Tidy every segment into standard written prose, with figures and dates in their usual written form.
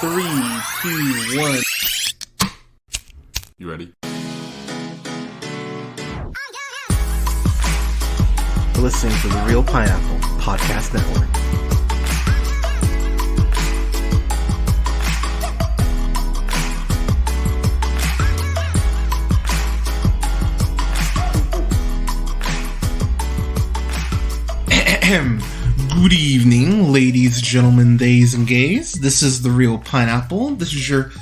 3, 2, 1. You ready? You're listening to the Real Pineapple Podcast Network. Good evening, ladies, gentlemen, theys, and gays. This is the Real Pineapple. This is your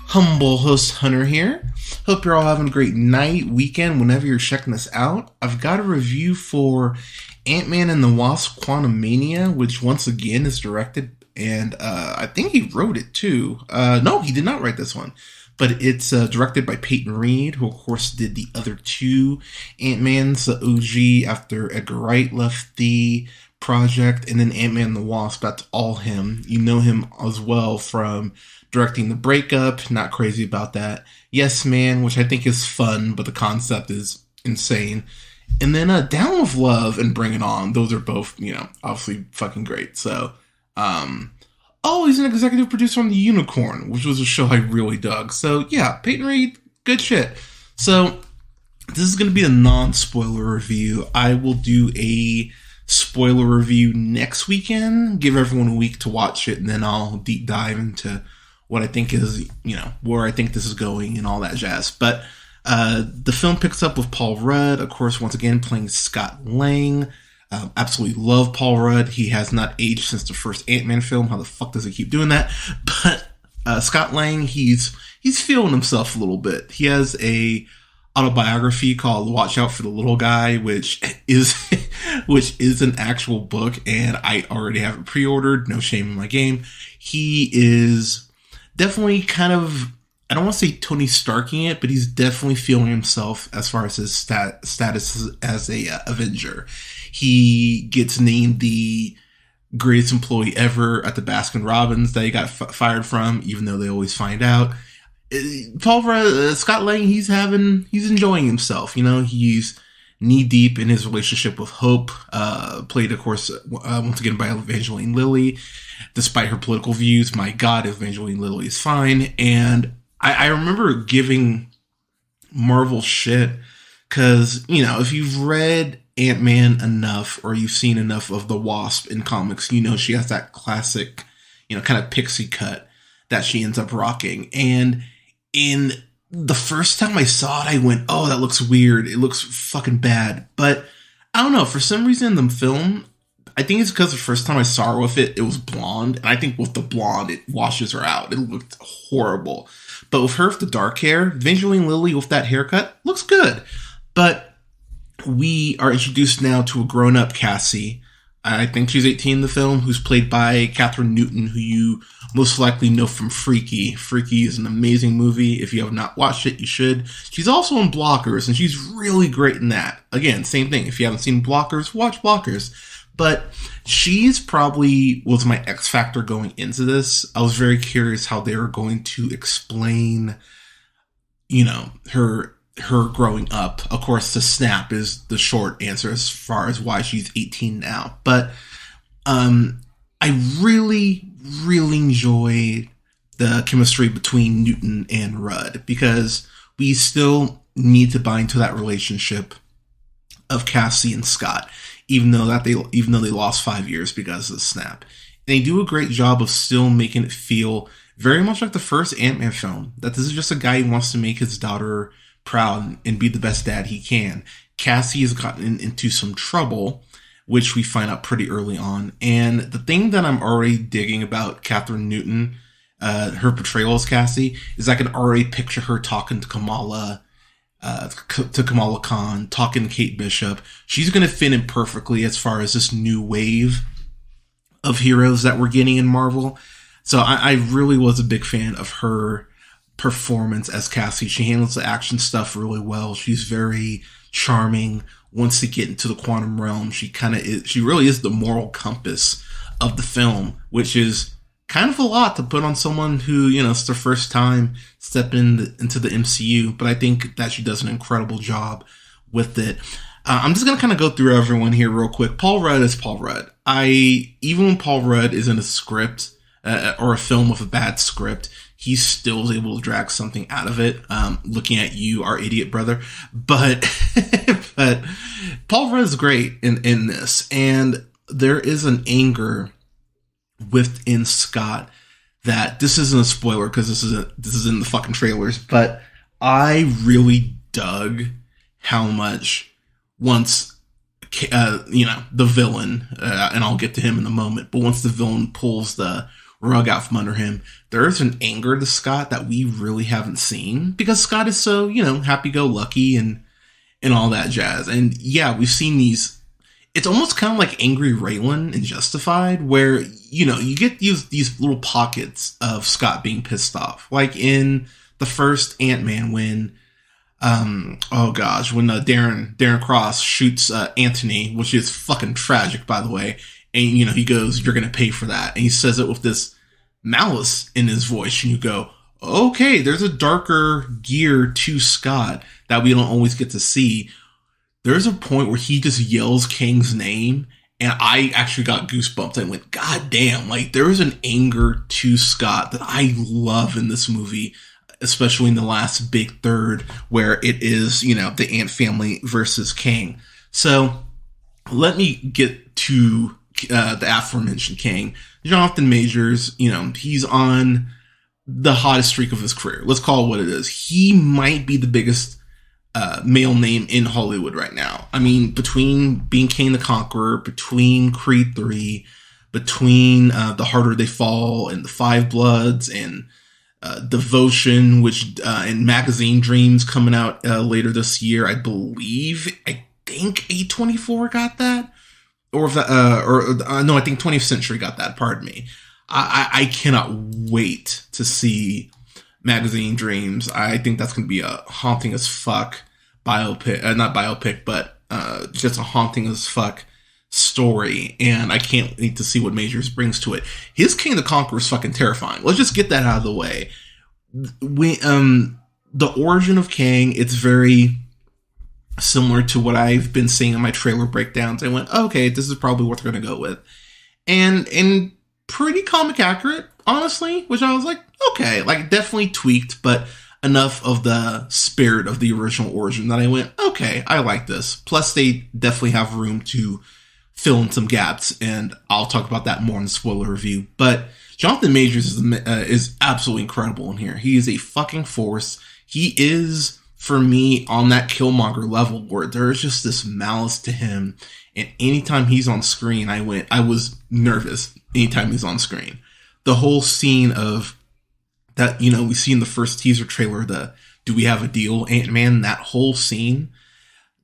humble host, Hunter, here. Hope you're all having a great night, weekend, whenever you're checking this out. I've got a review for Ant-Man and the Wasp: Quantumania, which once again is directed, and I think he wrote it too. No, he did not write this one. But it's directed by Peyton Reed, who of course did the other two Ant-Mans, the OG after Edgar Wright left the project, and then Ant-Man and the Wasp, that's all him. You know him as well from directing The Breakup, not crazy about that. Yes Man, which I think is fun, but the concept is insane. And then Down with Love and Bring It On, those are both, obviously fucking great. So, he's an executive producer on The Unicorn, which was a show I really dug. So yeah, Peyton Reed, good shit. So this is going to be a non-spoiler review. I will do a spoiler review next weekend, give everyone a week to watch it, and then I'll deep dive into what I think is, where I think this is going and all that jazz. But the film picks up with Paul Rudd, of course, once again playing Scott Lang. Absolutely love Paul Rudd. He has not aged since the first Ant-Man film. How the fuck does he keep doing that? But Scott Lang, he's feeling himself a little bit. He has a autobiography called Watch Out for the Little Guy, which is an actual book, and I already have it pre-ordered. No shame in my game. He is definitely kind of, I don't want to say Tony Starking it, but he's definitely feeling himself as far as his status as a Avenger. He gets named the greatest employee ever at the Baskin Robbins that he got fired from, even though they always find out. Scott Lang, he's enjoying himself. He's knee deep in his relationship with Hope, played, of course, once again by Evangeline Lilly. Despite her political views, my God, Evangeline Lilly is fine. And I remember giving Marvel shit because, if you've read Ant-Man enough or you've seen enough of the Wasp in comics, she has that classic, kind of pixie cut that she ends up rocking. And in the first time I saw it, I went, oh, that looks weird. It looks fucking bad. But I don't know. For some reason in the film, I think it's because the first time I saw her with it was blonde. And I think with the blonde, it washes her out. It looked horrible. But with her with the dark hair, Evangeline Lilly with that haircut, looks good. But we are introduced now to a grown-up Cassie. I think she's 18 in the film, who's played by Katherine Newton, who you most likely know from Freaky. Freaky is an amazing movie. If you have not watched it, you should. She's also in Blockers, and she's really great in that. Again, same thing. If you haven't seen Blockers, watch Blockers. But she's probably was my X factor going into this. I was very curious how they were going to explain, her growing up. Of course, the snap is the short answer as far as why she's 18 now. But I really, really enjoy the chemistry between Newton and Rudd, because we still need to buy into that relationship of Cassie and Scott, even though they lost 5 years because of the snap. And they do a great job of still making it feel very much like the first Ant-Man film, that this is just a guy who wants to make his daughter proud and be the best dad he can. Cassie has gotten into some trouble, which we find out pretty early on. And the thing that I'm already digging about Katherine Newton, her portrayal as Cassie, is I can already picture her talking to Kamala Khan, talking to Kate Bishop. She's going to fit in perfectly as far as this new wave of heroes that we're getting in Marvel. So I really was a big fan of her performance as Cassie. She handles the action stuff really well. She's very charming. Once they get into the quantum realm, she really is the moral compass of the film, which is kind of a lot to put on someone who, it's their first time stepping into the MCU. But I think that she does an incredible job with it. I'm just going to kind of go through everyone here real quick. Paul Rudd is Paul Rudd. Even when Paul Rudd is in a script, or a film with a bad script, he still is able to drag something out of it. Looking at you, our idiot brother. But but Paul Rudd is great in this, and there is an anger within Scott that this isn't a spoiler because this is in the fucking trailers, but I really dug how much once the villain, and I'll get to him in a moment, but once the villain pulls the rug out from under him, there's an anger to Scott that we really haven't seen, because Scott is so, happy-go-lucky and all that jazz. And yeah, we've seen these, it's almost kind of like Angry Raylan in Justified, where, you get these little pockets of Scott being pissed off. Like in the first Ant-Man when Darren Cross shoots Anthony, which is fucking tragic, by the way. And, he goes, "You're going to pay for that." And he says it with this malice in his voice. And you go, okay, there's a darker gear to Scott that we don't always get to see. There's a point where he just yells Kang's name, and I actually got goosebumps. I went, God damn, like, there is an anger to Scott that I love in this movie, especially in the last big third, where it is, the Ant family versus Kang. So let me get to the aforementioned Kang. Jonathan Majors, he's on the hottest streak of his career. Let's call it what it is. He might be the biggest male name in Hollywood right now. I mean, between being Kang the Conqueror, between Creed 3, between The Harder They Fall and The Five Bloods and Devotion, which and Magazine Dreams coming out later this year, I think A24 got that. Or if that, no, I think 20th Century got that. Pardon me. I cannot wait to see Magazine Dreams. I think that's going to be a haunting as fuck biopic, not biopic, but just a haunting as fuck story. And I can't wait to see what Majors brings to it. His Kang the Conqueror is fucking terrifying. Let's just get that out of the way. The origin of Kang, it's very similar to what I've been seeing in my trailer breakdowns. I went, okay, this is probably what they're going to go with. And pretty comic accurate, honestly, which I was like, okay, like definitely tweaked, but enough of the spirit of the original origin that I went, okay, I like this. Plus, they definitely have room to fill in some gaps, and I'll talk about that more in the spoiler review. But Jonathan Majors is absolutely incredible in here. He is a fucking force. He is, for me, on that Killmonger level where there's just this malice to him. And anytime he's on screen, I was nervous anytime he's on screen. The whole scene of that, we see in the first teaser trailer, the "Do we have a deal, Ant-Man?" That whole scene,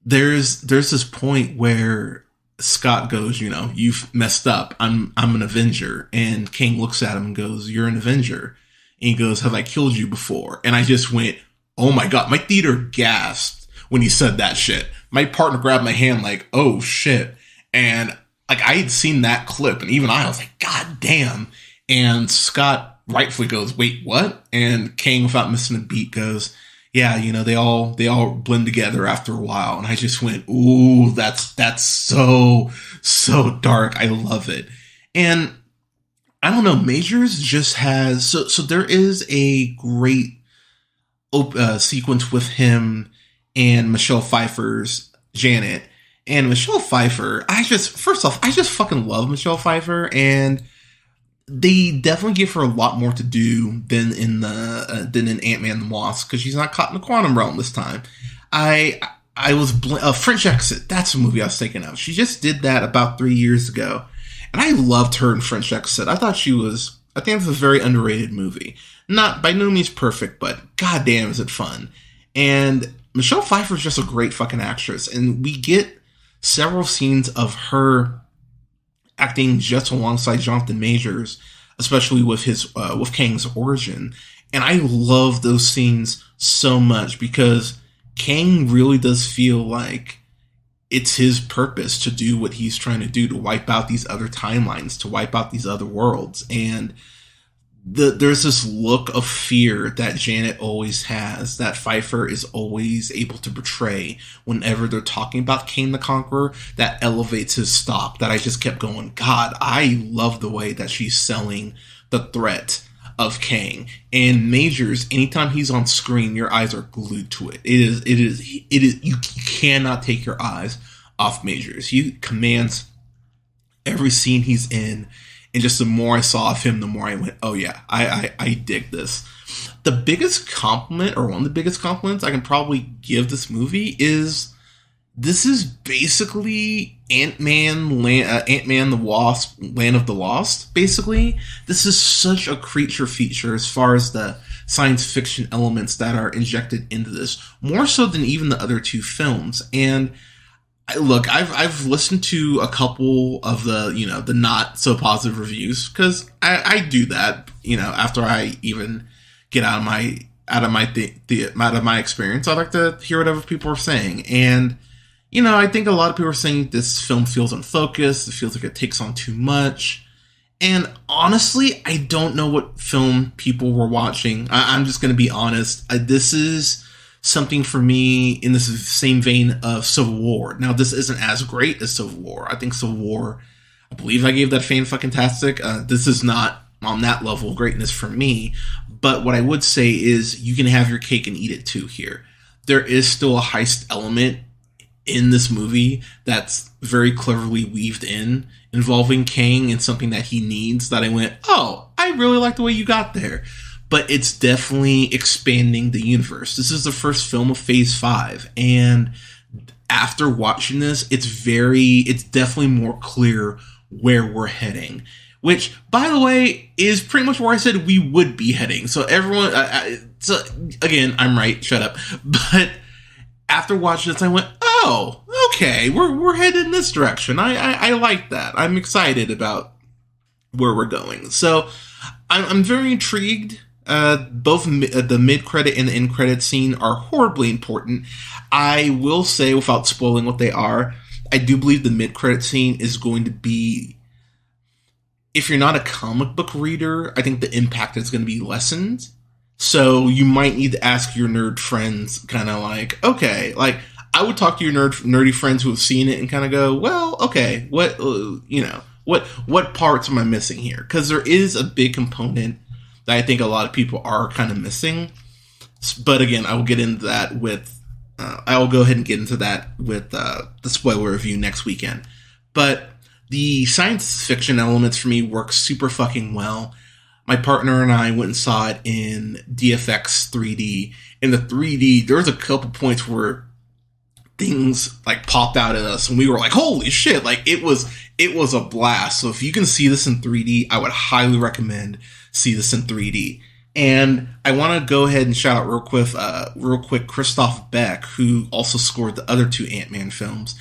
there's this point where Scott goes, "You've messed up. I'm an Avenger." And Kang looks at him and goes, "You're an Avenger." And he goes, "Have I killed you before?" And I just went, oh my God, my theater gasped when he said that shit. My partner grabbed my hand like, oh shit. And like, I had seen that clip, and even I was like, God damn. And Scott rightfully goes, wait, what? And Kang, without missing a beat, goes, yeah, they all blend together after a while. And I just went, ooh, that's so dark. I love it. And I don't know, Majors just has, so there is a great sequence with him and Michelle Pfeiffer's Janet. And Michelle Pfeiffer, I just fucking love Michelle Pfeiffer, and they definitely give her a lot more to do than in Ant-Man and the Wasp, because she's not caught in the quantum realm this time. French Exit, that's the movie I was thinking of. She just did that about 3 years ago, and I loved her in French Exit. I think it's a very underrated movie. Not by no means perfect, but goddamn is it fun. And Michelle Pfeiffer is just a great fucking actress, and we get several scenes of her acting just alongside Jonathan Majors, especially with with Kang's origin. And I love those scenes so much because Kang really does feel like it's his purpose to do what he's trying to do, to wipe out these other timelines, to wipe out these other worlds. And there's this look of fear that Janet always has, that Pfeiffer is always able to portray whenever they're talking about Kang the Conqueror, that elevates his stock, that I just kept going, God, I love the way that she's selling the threat of Kang. And Majors, anytime he's on screen, your eyes are glued to it. It is. You cannot take your eyes off Majors. He commands every scene he's in, and just the more I saw of him, the more I went, oh yeah, I dig this. The biggest compliment, or one of the biggest compliments I can probably give this movie is, this is basically Ant-Man the Wasp, Land of the Lost, basically. This is such a creature feature as far as the science fiction elements that are injected into this, more so than even the other two films. And look, I've listened to a couple of the not so positive reviews, because I do that, after I even get out of my experience. I like to hear whatever people are saying. And I think a lot of people are saying this film feels unfocused. It feels like it takes on too much. And honestly, I don't know what film people were watching. I'm just going to be honest. This is something for me in the same vein of Civil War. Now, this isn't as great as Civil War. I think Civil War, I believe I gave that fan-fucking-tastic. This is not on that level of greatness for me. But what I would say is you can have your cake and eat it too here. There is still a heist element in this movie that's very cleverly weaved in, involving Kang and something that he needs, that I went, oh, I really like the way you got there. But it's definitely expanding the universe. This is the first film of Phase 5, and after watching this, it's definitely more clear where we're heading. Which, by the way, is pretty much where I said we would be heading. So everyone, so again, I'm right, shut up. But after watching this, I went, oh, okay, we're headed in this direction. I like that. I'm excited about where we're going. So I'm very intrigued. Both the mid-credit and the end-credit scene are horribly important. I will say, without spoiling what they are, I do believe the mid-credit scene is going to be, if you're not a comic book reader, I think the impact is going to be lessened. So you might need to ask your nerd friends, kind of like, okay, like, I would talk to your nerdy friends who have seen it and kind of go, well, okay, what parts am I missing here? Because there is a big component that I think a lot of people are kind of missing. But again, I will get into that I will go ahead and get into that with the spoiler review next weekend. But the science fiction elements for me work super fucking well. My partner and I went and saw it in DFX 3D. In the 3D, there was a couple points where things like popped out at us, and we were like, "Holy shit!" Like it was a blast. So if you can see this in 3D, I would highly recommend see this in 3D. And I want to go ahead and shout out real quick, Christoph Beck, who also scored the other two Ant-Man films.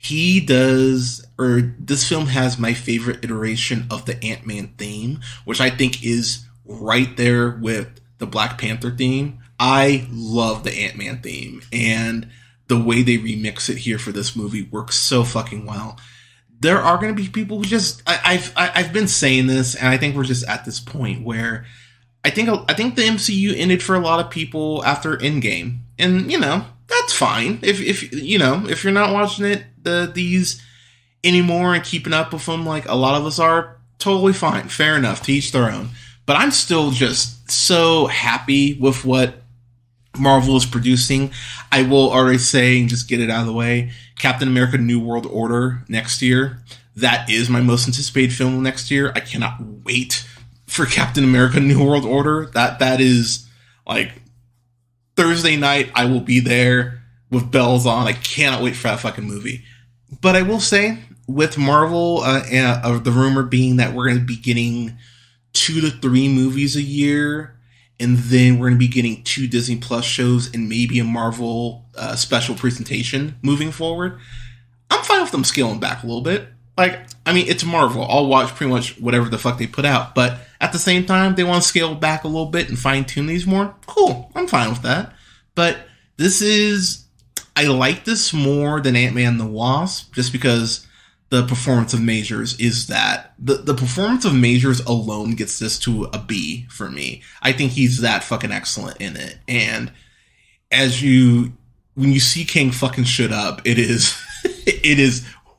This film has my favorite iteration of the Ant-Man theme, which I think is right there with the Black Panther theme. I love the Ant-Man theme, and the way they remix it here for this movie works so fucking well. There are going to be people who just, I've been saying this, and I think we're just at this point where I think the MCU ended for a lot of people after Endgame, and that's fine. If you're not watching these anymore and keeping up with them like a lot of us are, totally fine, fair enough, to each their own. But I'm still just so happy with what Marvel is producing. I will already say, and just get it out of the way, Captain America New World Order next year, that is my most anticipated film next year. I cannot wait for Captain America New World Order. That is like Thursday night, I will be there with bells on. I cannot wait for that fucking movie. But I will say, with Marvel, the rumor being that we're going to be getting 2 to 3 movies a year, and then we're going to be getting 2 Disney Plus shows and maybe a Marvel special presentation moving forward, I'm fine with them scaling back a little bit. Like, I mean, it's Marvel. I'll watch pretty much whatever the fuck they put out. But at the same time, they want to scale back a little bit and fine-tune these more. Cool. I'm fine with that. But I like this more than Ant-Man and the Wasp, just because the performance of Majors is that. The performance of Majors alone gets this to a B for me. I think he's that fucking excellent in it. And when you see Kang fucking shit up, it is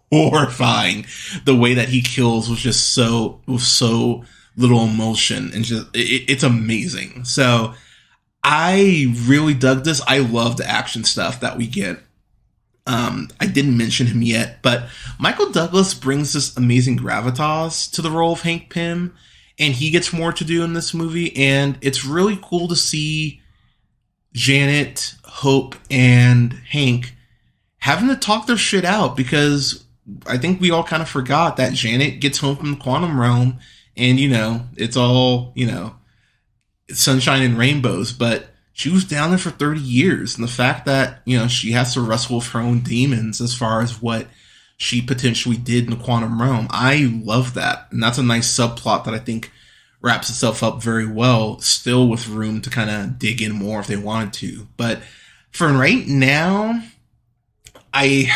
horrifying. The way that he kills was so little emulsion, and just it's amazing. So I really dug this. I love the action stuff that we get. I didn't mention him yet, but Michael Douglas brings this amazing gravitas to the role of Hank Pym, and he gets more to do in this movie, and it's really cool to see Janet, Hope, and Hank having to talk their shit out, because I think we all kind of forgot that Janet gets home from the quantum realm and, it's all, it's sunshine and rainbows, but she was down there for 30 years. And the fact that, she has to wrestle with her own demons as far as what she potentially did in the quantum realm. I love that. And that's a nice subplot that I think wraps itself up very well, still with room to kind of dig in more if they wanted to. But for right now, I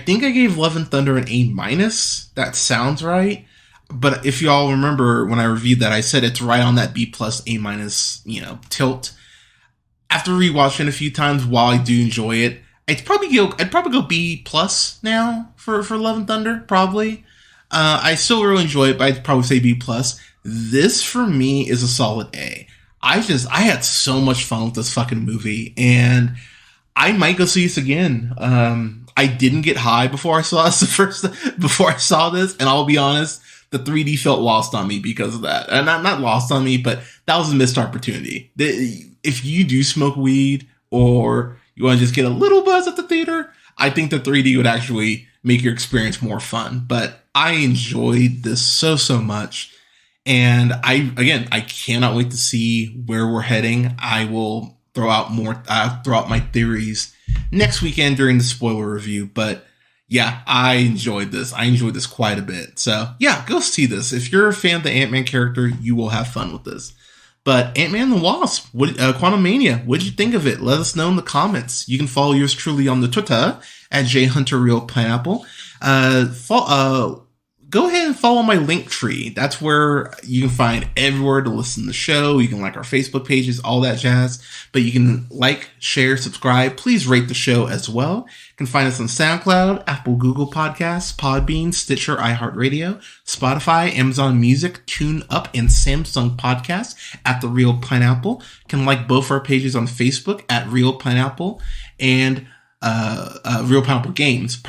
think I gave Love and Thunder an A-. That sounds right. But if y'all remember when I reviewed that, I said it's right on that B+, A-, tilt. After rewatching it a few times, while I do enjoy it, I'd probably go B+ now for Love and Thunder, probably. I still really enjoy it, but I'd probably say B+. This, for me, is a solid A. I had so much fun with this fucking movie, and I might go see this again. I didn't get high before I saw this before I saw this, and I'll be honest, the 3D felt lost on me because of that. And not lost on me, but that was a missed opportunity. If you do smoke weed or you want to just get a little buzz at the theater, I think the 3D would actually make your experience more fun. But I enjoyed this so much. And I cannot wait to see where we're heading. I will throw out my theories next weekend during the spoiler review. But yeah, I enjoyed this. I enjoyed this quite a bit. So yeah, go see this. If you're a fan of the Ant-Man character, you will have fun with this. But Ant-Man and the Wasp, Quantumania, what did you think of it? Let us know in the comments. You can follow yours truly on the Twitter at jhunterrealpineapple. Go ahead and follow my link tree. That's where you can find everywhere to listen to the show. You can like our Facebook pages, all that jazz. But you can like, share, subscribe. Please rate the show as well. You can find us on SoundCloud, Apple, Google Podcasts, Podbean, Stitcher, iHeartRadio, Spotify, Amazon Music, TuneUp, and Samsung Podcasts at The Real Pineapple. You can like both our pages on Facebook at Real Pineapple and Real Pineapple Games,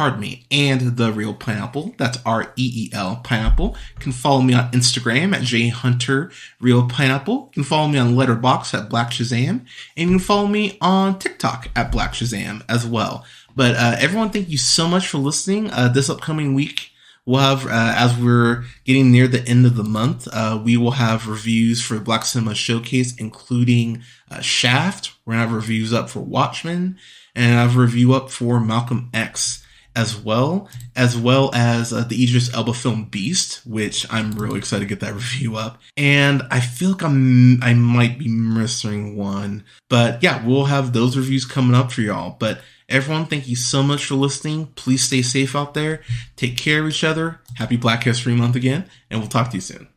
and The Real Pineapple. That's REEL Pineapple. You can follow me on Instagram at jhunterrealpineapple. You can follow me on Letterboxd at Black Shazam. And you can follow me on TikTok at Black Shazam as well. But everyone, thank you so much for listening. This upcoming week, we'll have, as we're getting near the end of the month, we will have reviews for Black Cinema Showcase, including Shaft. We're going to have reviews up for Watchmen. And I have a review up for Malcolm X as well as the Idris Elba film Beast, which I'm really excited to get that review up. And I feel like I might be missing one. But yeah, we'll have those reviews coming up for y'all. But everyone, thank you so much for listening. Please stay safe out there. Take care of each other. Happy Black History Month again. And we'll talk to you soon.